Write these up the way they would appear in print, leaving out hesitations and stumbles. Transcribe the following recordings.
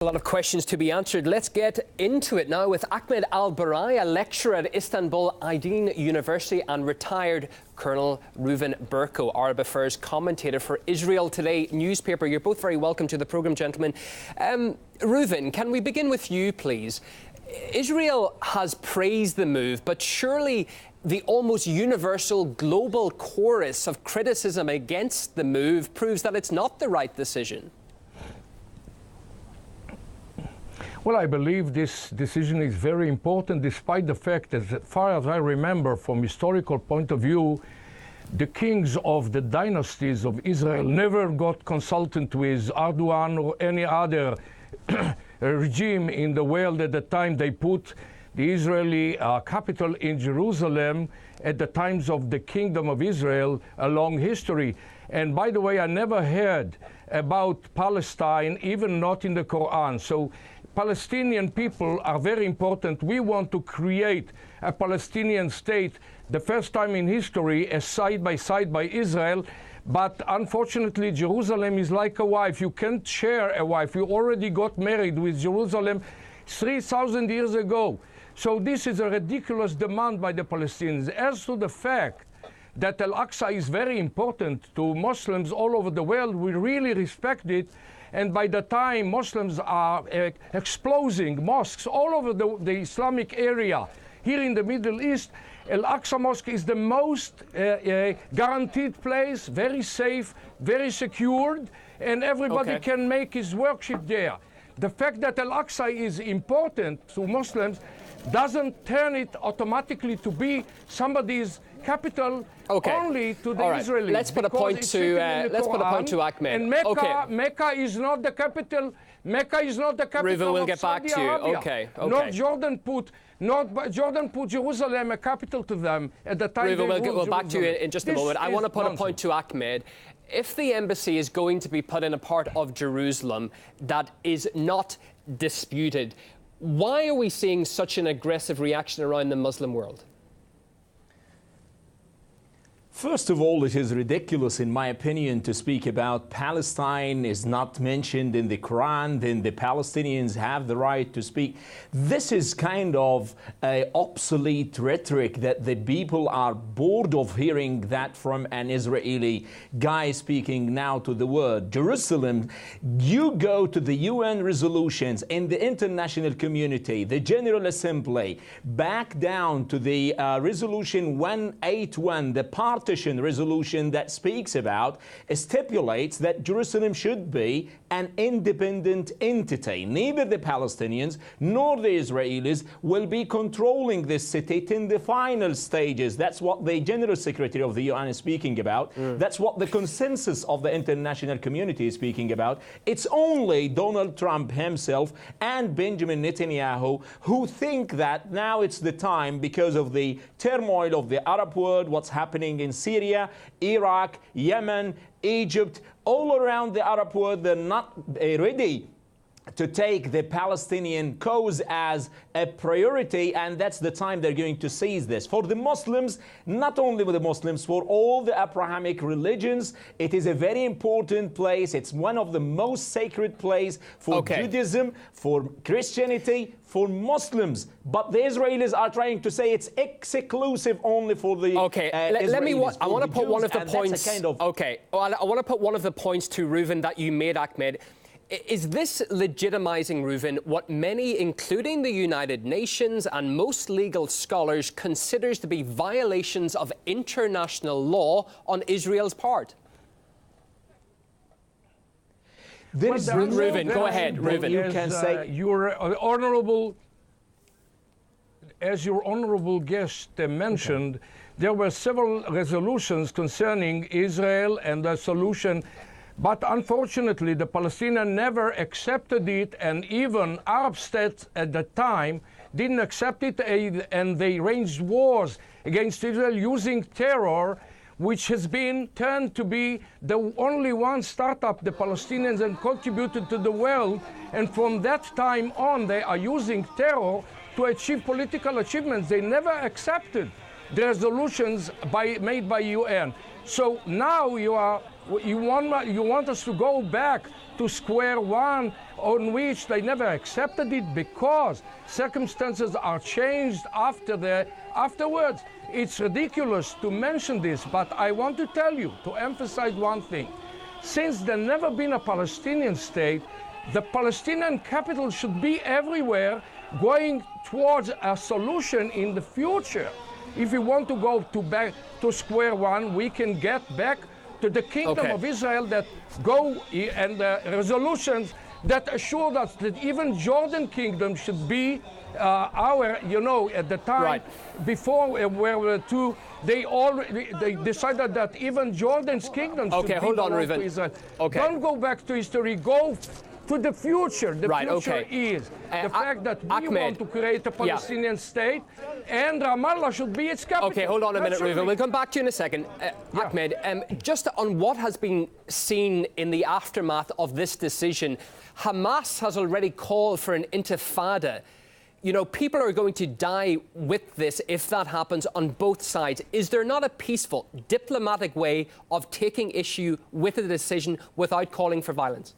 A lot of questions to be answered. Let's get into it now with Ahmed Al-Barai, a lecturer at Istanbul Aydin University, and retired Colonel Reuven Berko, Arab Affairs commentator for Israel Today newspaper. You're both very welcome to the programme, gentlemen. Reuven, can we begin with you, please? Israel has praised the move, but surely the almost universal global chorus of criticism against the move proves that it's not the right decision. Well, I believe this decision is very important, despite the fact that, as far as I remember, from historical point of view, the kings of the dynasties of Israel never got consultant with Erdogan or any other regime in the world at the time they put the Israeli capital in Jerusalem at the times of the Kingdom of Israel, a long history. And by the way, I never heard about Palestine, even not in the Quran. So Palestinian people are very important. We want to create a Palestinian state, the first time in history, as side by Israel. But unfortunately, Jerusalem is like a wife. You can't share a wife. You already got married with Jerusalem 3,000 years ago. So this is a ridiculous demand by the Palestinians. As to the fact that Al-Aqsa is very important to Muslims all over the world, we really respect it. And by the time Muslims are exploding mosques all over the Islamic area here in the Middle East, Al-Aqsa Mosque is the most guaranteed place, very safe, very secured, and everybody can make his worship there. The fact that Al-Aqsa is important to Muslims doesn't turn it automatically to be somebody's capital only to the Israelis. Let's put a point to Ahmed. And Mecca is not the capital. Mecca is not the capital. Reuven, we'll of get back Saudi to you. Arabia. Not Jordan put Jerusalem a capital to them at the time. Reuven, we'll get back to you in just a moment. I want to put a point to Ahmed. If the embassy is going to be put in a part of Jerusalem that is not disputed, why are we seeing such an aggressive reaction around the Muslim world? First of all, it is ridiculous, in my opinion, to speak about Palestine is not mentioned in the Quran, then the Palestinians have the right to speak. This is kind of obsolete rhetoric that the people are bored of hearing that from an Israeli guy speaking now to the world. Jerusalem, you go to the UN resolutions in the international community, the General Assembly, back down to the resolution 181, the partition resolution that speaks about, stipulates that Jerusalem should be an independent entity. Neither the Palestinians nor the Israelis will be controlling this city in the final stages. That's what the General Secretary of the UN is speaking about. That's what the consensus of the international community is speaking about. It's only Donald Trump himself and Benjamin Netanyahu who think that now it's the time, because of the turmoil of the Arab world, what's happening in Syria, Iraq, Yemen, Egypt, all around the Arab world, they're not ready to take the Palestinian cause as a priority, and that's the time they're going to seize this. For the Muslims, not only with the Muslims, for all the Abrahamic religions, it is a very important place. It's one of the most sacred places for Judaism, for Christianity, for Muslims. But the Israelis are trying to say it's exclusive only for the Israelis. I want to put one of the points. I want to put one of the points to Reuven that you made, Ahmed. Is this legitimizing, Reuven, what many, including the United Nations and most legal scholars, considers to be violations of international law on Israel's part? Reuven, go ahead. Reuven, you can say your honorable, as your honorable guest mentioned, there were several resolutions concerning Israel and the solution. But unfortunately, the Palestinians never accepted it, and even Arab states at the time didn't accept it, and they waged wars against Israel using terror, which has been turned to be the only one startup the Palestinians and contributed to the world. And from that time on, they are using terror to achieve political achievements. They never accepted the resolutions made by UN. So now you want us to go back to square one, on which they never accepted it because circumstances are changed afterwards. It's ridiculous to mention this, but I want to tell you, to emphasize one thing. Since there never been a Palestinian state, the Palestinian capital should be everywhere, going towards a solution in the future. If we want to go back to square one, we can get back to the kingdom of Israel that go and resolutions that assured us that even Jordan kingdom should be our, at the time before World War II, they decided that even Jordan's kingdom should be belong to Israel. Don't go back to history, go to the future. The future is the fact that we want to create a Palestinian state, and Ramallah should be its capital. Okay, hold on a minute, Reuven. We'll come back to you in a second. Ahmed, just on what has been seen in the aftermath of this decision, Hamas has already called for an intifada. People are going to die with this if that happens on both sides. Is there not a peaceful, diplomatic way of taking issue with the decision without calling for violence?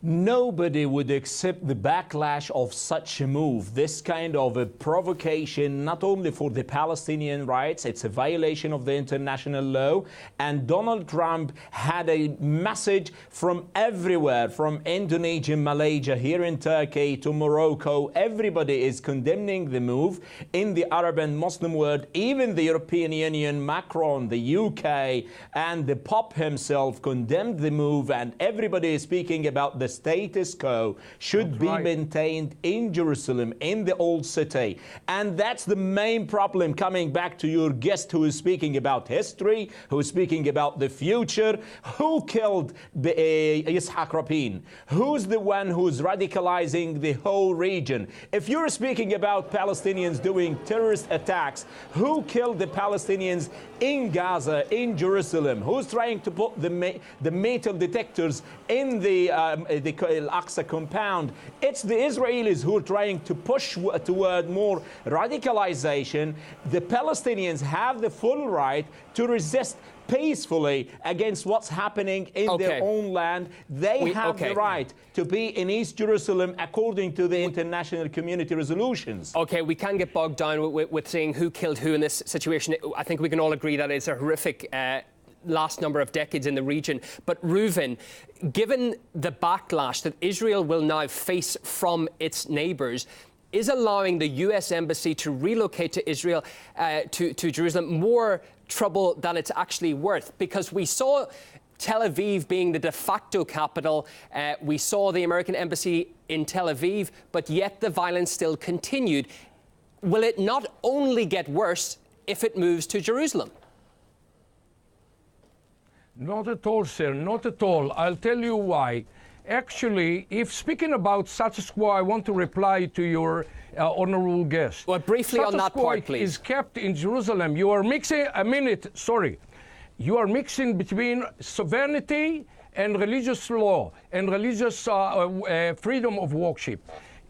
Nobody would accept the backlash of such a move. This kind of a provocation, not only for the Palestinian rights, it's a violation of the international law. And Donald Trump had a message from everywhere, from Indonesia, Malaysia, here in Turkey to Morocco. Everybody is condemning the move in the Arab and Muslim world. Even the European Union, Macron, the UK, and the Pope himself condemned the move. And everybody is speaking about the status quo should be maintained in Jerusalem, in the old city. And that's the main problem, coming back to your guest who is speaking about history, who is speaking about the future. Who killed Yitzhak Rabin? Who's the one who's radicalizing the whole region? If you're speaking about Palestinians doing terrorist attacks, who killed the Palestinians in Gaza, in Jerusalem? Who's trying to put the metal detectors in the Al-Aqsa compound? It's the Israelis who are trying to push toward more radicalization. The Palestinians have the full right to resist peacefully against what's happening in their own land. They have the right to be in East Jerusalem according to the international community resolutions. Okay, we can get bogged down with saying who killed who in this situation. I think we can all agree that it's a horrific last number of decades in the region. But Reuven, given the backlash that Israel will now face from its neighbours, is allowing the US embassy to relocate to Israel, to Jerusalem, more trouble than it's actually worth? Because we saw Tel Aviv being the de facto capital. We saw the American embassy in Tel Aviv, but yet the violence still continued. Will it not only get worse if it moves to Jerusalem? Not at all, sir, not at all. I'll tell you why. Actually, if speaking about status quo, I want to reply to your honorable guest. Well, briefly on that part, please. Is kept in Jerusalem. You are mixing, you are mixing between sovereignty and religious law and religious freedom of worship.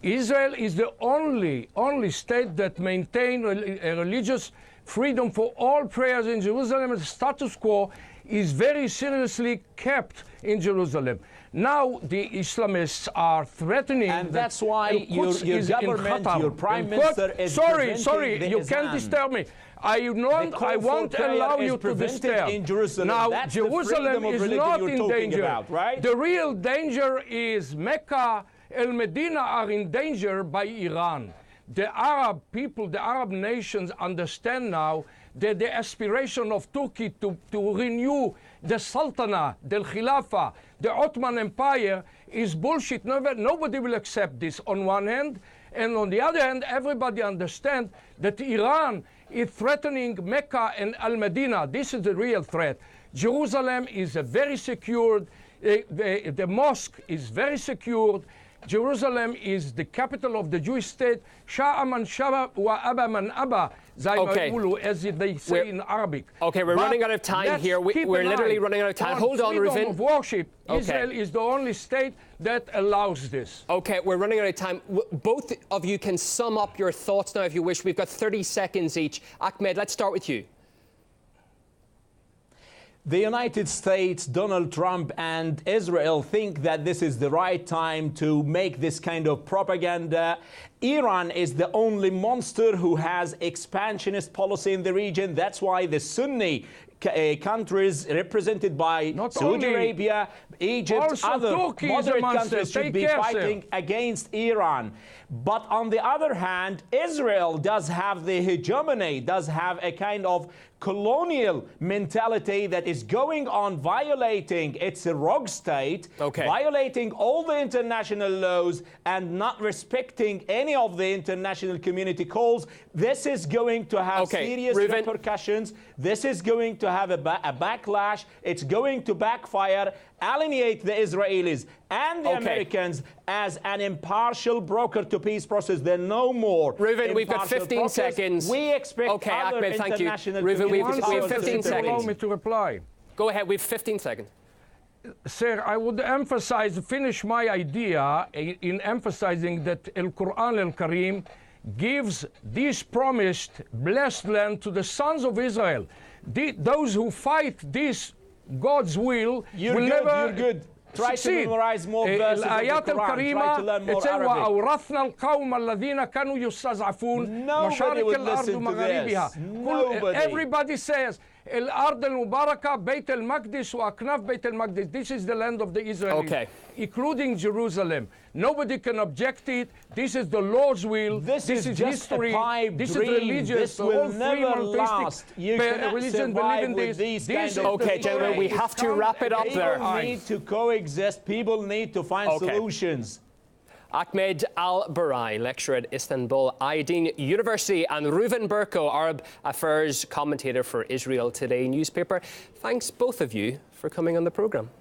Israel is the only state that maintains religious freedom for all prayers in Jerusalem, and the status quo is very seriously kept in Jerusalem. Now the Islamists are threatening, and that's why your government, your prime minister is sorry, you can't disturb me. I won't allow you to disturb. In Jerusalem. Now, that's Jerusalem is not in danger. About, right? The real danger is Mecca and Medina are in danger by Iran. The Arab people, the Arab nations understand now that the aspiration of Turkey to renew the Sultanate, the Khilafah, the Ottoman Empire is bullshit. Nobody will accept this on one hand. And on the other hand, everybody understands that Iran is threatening Mecca and Al-Medina. This is the real threat. Jerusalem is very secured. The mosque is very secured. Jerusalem is the capital of the Jewish state. Sha'a man shaba wa aba man aba, as they say in Arabic. Okay, we're running out of time here. We're literally running out of time. Hold on, Reuven. Freedom of worship. Israel is the only state that allows this. Okay, we're running out of time. Both of you can sum up your thoughts now if you wish. We've got 30 seconds each. Ahmed, let's start with you. The United States, Donald Trump, and Israel think that this is the right time to make this kind of propaganda. Iran is the only monster who has expansionist policy in the region. That's why the Sunni countries represented by Not Saudi only, Arabia, Egypt, other Turkey moderate is a monster. countries should Take be care, fighting sir. against Iran. But on the other hand, Israel does have the hegemony, does have a kind of colonial mentality that is going on violating, it's a rogue state, violating all the international laws and not respecting any of the international community calls. This is going to have serious repercussions. This is going to have a backlash. It's going to backfire, alienate the Israelis and the Americans as an impartial broker to peace process. They're no more. Reuven, we've got 15 seconds. We expect other Ahmed, thank you. international Reuven, we have community 15 to seconds. Allow me to reply. Go ahead, we have 15 seconds. Sir, I would finish my idea in emphasizing that Al Quran Al Kareem gives this promised blessed land to the sons of Israel. Those who fight this God's will will never Try succeed. to memorize more verses of the الآيات Quran. Try to learn more الكريمة Arabic. وأورثنا القوم الذين كانوا يستضعفون Nobody would مشارق الأرض listen to ومغاربها. this. Nobody. Everybody says الأرض المباركة بيت المقدس وأكناف بيت المقدس. This is the land of the Israelis, including Jerusalem. Nobody can object it. This is the Lord's will. This is just history. a pipe This dream. is religious. This will never monotheistic last. You cannot religion survive believe in with this. these kind of gentlemen, we have to wrap it up there. People need to coexist. People need to find solutions. Ahmed Al-Barai, lecturer at Istanbul Aydin University, and Reuven Berko, Arab Affairs commentator for Israel Today newspaper. Thanks both of you for coming on the programme.